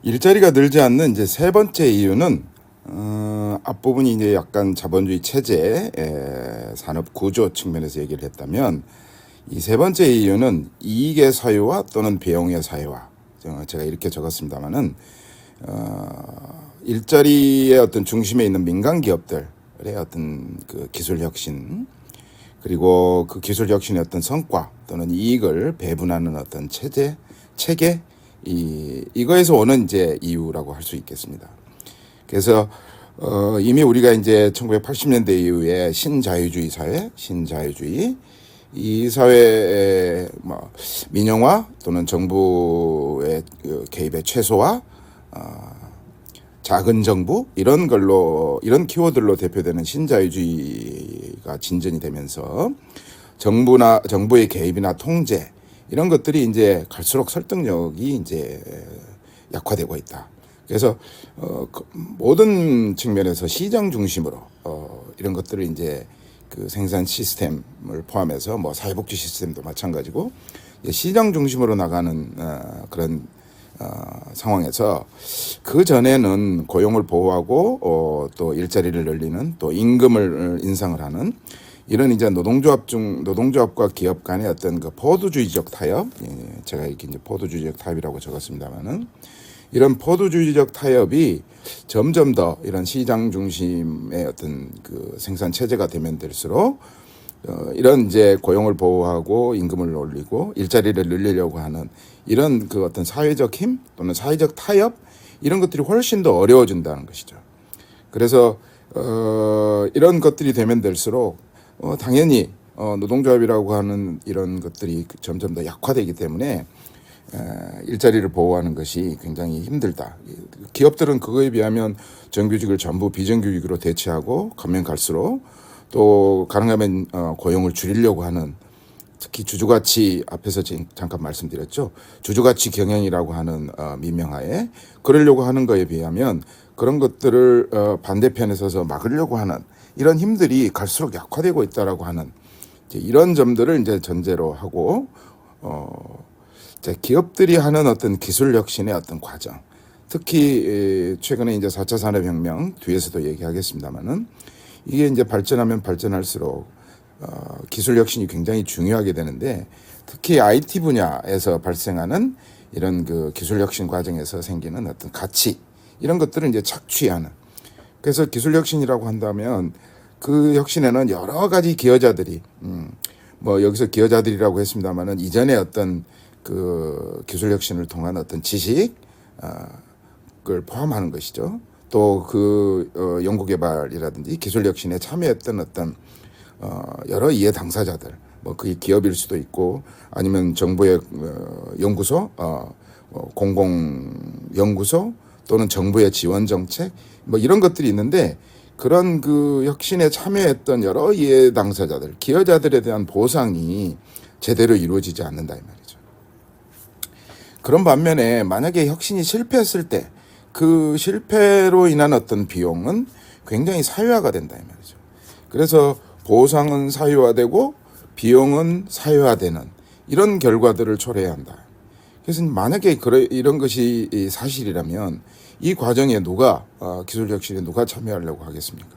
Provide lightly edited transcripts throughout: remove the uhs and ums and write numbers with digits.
일자리가 늘지 않는 이제 세 번째 이유는 앞부분이 이제 약간 자본주의 체제, 산업 구조 측면에서 얘기를 했다면 이 세 번째 이유는 이익의 사유화 또는 비용의 사유화. 제가 이렇게 적었습니다만은 일자리의 어떤 중심에 있는 민간 기업들의 어떤 그 기술 혁신 그리고 그 기술 혁신의 어떤 성과 또는 이익을 배분하는 어떤 체계 이거에서 오는 이제 이유라고 할 수 있겠습니다. 그래서 이미 우리가 이제 1980년대 이후에 신자유주의 사회, 신자유주의 이 사회의 뭐 민영화 또는 정부의 개입의 최소화, 작은 정부 이런 걸로 이런 키워드로 대표되는 신자유주의가 진전이 되면서 정부의 개입이나 통제 이런 것들이 이제 갈수록 설득력이 이제 약화되고 있다. 그래서 모든 측면에서 시장 중심으로 이런 것들을 이제 그 생산 시스템을 포함해서 뭐 사회복지 시스템도 마찬가지고 시장 중심으로 나가는 그런 상황에서 그 전에는 고용을 보호하고 또 일자리를 늘리는 또 임금을 인상을 하는 이런 이제 노동조합과 기업 간의 어떤 그 포도주의적 타협, 제가 이렇게 이제 포도주의적 타협이라고 적었습니다만은 이런 포도주의적 타협이 점점 더 이런 시장 중심의 어떤 그 생산 체제가 되면 될수록 이런 이제 고용을 보호하고 임금을 올리고 일자리를 늘리려고 하는 이런 그 어떤 사회적 힘 또는 사회적 타협 이런 것들이 훨씬 더 어려워진다는 것이죠. 그래서 이런 것들이 되면 될수록 당연히 노동조합이라고 하는 이런 것들이 점점 더 약화되기 때문에 일자리를 보호하는 것이 굉장히 힘들다. 기업들은 그거에 비하면 정규직을 전부 비정규직으로 대체하고 가면 갈수록 또 가능하면 고용을 줄이려고 하는 특히 주주가치 앞에서 잠깐 말씀드렸죠. 주주가치 경영이라고 하는 민명하에 그러려고 하는 거에 비하면 그런 것들을 반대편에 서서 막으려고 하는 이런 힘들이 갈수록 약화되고 있다라고 하는 이런 점들을 이제 전제로 하고 기업들이 하는 어떤 기술 혁신의 어떤 과정, 특히 최근에 이제 4차 산업혁명 뒤에서도 얘기하겠습니다만은 이게 이제 발전하면 발전할수록 기술 혁신이 굉장히 중요하게 되는데 특히 IT 분야에서 발생하는 이런 그 기술 혁신 과정에서 생기는 어떤 가치 이런 것들을 이제 착취하는 그래서 기술 혁신이라고 한다면 그 혁신에는 여러 가지 기여자들이 뭐 여기서 기여자들이라고 했습니다만은 이전에 어떤 그 기술 혁신을 통한 어떤 지식 그걸 포함하는 것이죠. 또 그 연구개발이라든지 기술 혁신에 참여했던 어떤 여러 이해 당사자들, 뭐 그게 기업일 수도 있고 아니면 정부의 연구소, 공공 연구소 또는 정부의 지원 정책, 뭐 이런 것들이 있는데 그런 그 혁신에 참여했던 여러 이해 당사자들, 기여자들에 대한 보상이 제대로 이루어지지 않는다 이 말이죠. 그런 반면에 만약에 혁신이 실패했을 때 그 실패로 인한 어떤 비용은 굉장히 사유화가 된다 이 말이죠. 그래서 보상은 사유화되고 비용은 사유화되는 이런 결과들을 초래해야 한다. 그래서 만약에 이런 것이 사실이라면 이 과정에 누가 기술 혁신에 누가 참여하려고 하겠습니까?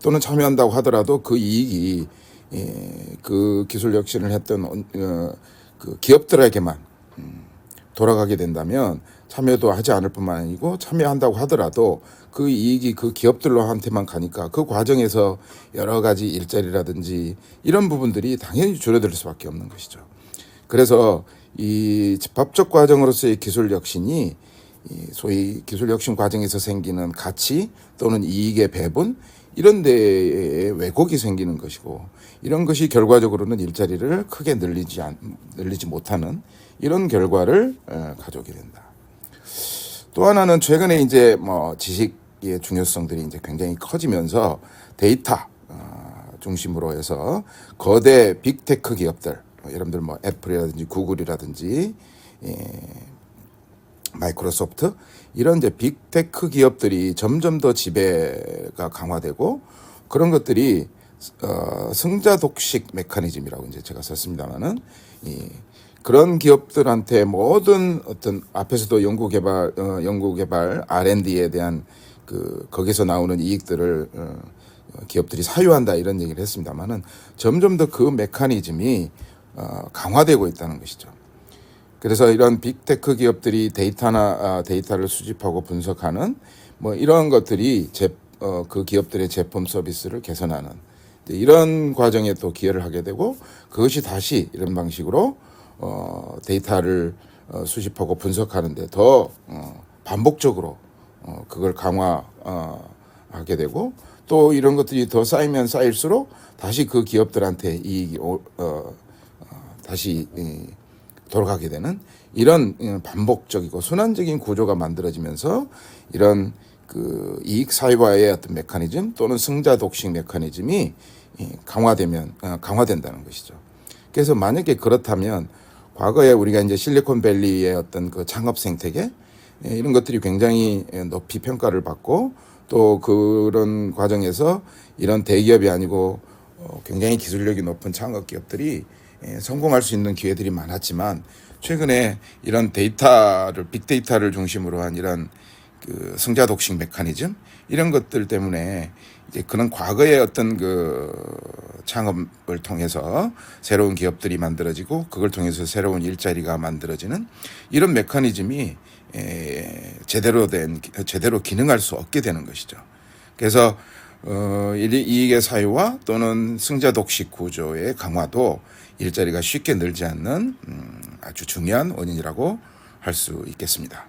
또는 참여한다고 하더라도 그 이익이 그 기술 혁신을 했던 그 기업들에게만 돌아가게 된다면 참여도 하지 않을 뿐만 아니고 참여한다고 하더라도 그 이익이 그 기업들한테만 가니까 그 과정에서 여러 가지 일자리라든지 이런 부분들이 당연히 줄어들 수밖에 없는 것이죠. 그래서 이 법적 과정으로서의 기술 혁신이 소위 기술 혁신 과정에서 생기는 가치 또는 이익의 배분 이런 데에 왜곡이 생기는 것이고 이런 것이 결과적으로는 일자리를 크게 늘리지 못하는 이런 결과를 가져오게 된다. 또 하나는 최근에 이제 뭐 지식의 중요성들이 이제 굉장히 커지면서 데이터 중심으로 해서 거대 빅테크 기업들, 여러분들 뭐 애플이라든지 구글이라든지 마이크로소프트 이런 이제 빅테크 기업들이 점점 더 지배가 강화되고 그런 것들이 승자 독식 메커니즘이라고 이제 제가 썼습니다만은 그런 기업들한테 모든 어떤 앞에서도 연구개발 R&D에 대한 거기서 나오는 이익들을 기업들이 사유한다 이런 얘기를 했습니다만은 점점 더 그 메커니즘이 강화되고 있다는 것이죠. 그래서 이런 빅테크 기업들이 데이터를 수집하고 분석하는 뭐 이런 것들이 그 기업들의 제품 서비스를 개선하는 이런 과정에 또 기여를 하게 되고 그것이 다시 이런 방식으로 데이터를 수집하고 분석하는데 더 반복적으로 그걸 강화하게 되고 또 이런 것들이 더 쌓이면 쌓일수록 다시 그 기업들한테 이익이 다시 돌아가게 되는 이런 반복적이고 순환적인 구조가 만들어지면서 이런 이익 사회화의 어떤 메커니즘 또는 승자 독식 메커니즘이 강화된다는 것이죠. 그래서 만약에 그렇다면 과거에 우리가 이제 실리콘밸리의 어떤 그 창업 생태계 이런 것들이 굉장히 높이 평가를 받고 또 그런 과정에서 이런 대기업이 아니고 굉장히 기술력이 높은 창업 기업들이 성공할 수 있는 기회들이 많았지만 최근에 이런 빅데이터를 중심으로 한 이런 승자 독식 메커니즘 이런 것들 때문에 이제 그런 과거의 어떤 창업을 통해서 새로운 기업들이 만들어지고 그걸 통해서 새로운 일자리가 만들어지는 이런 메커니즘이 제대로 기능할 수 없게 되는 것이죠. 그래서 이익의 사유화 또는 승자 독식 구조의 강화도 일자리가 쉽게 늘지 않는 아주 중요한 원인이라고 할 수 있겠습니다.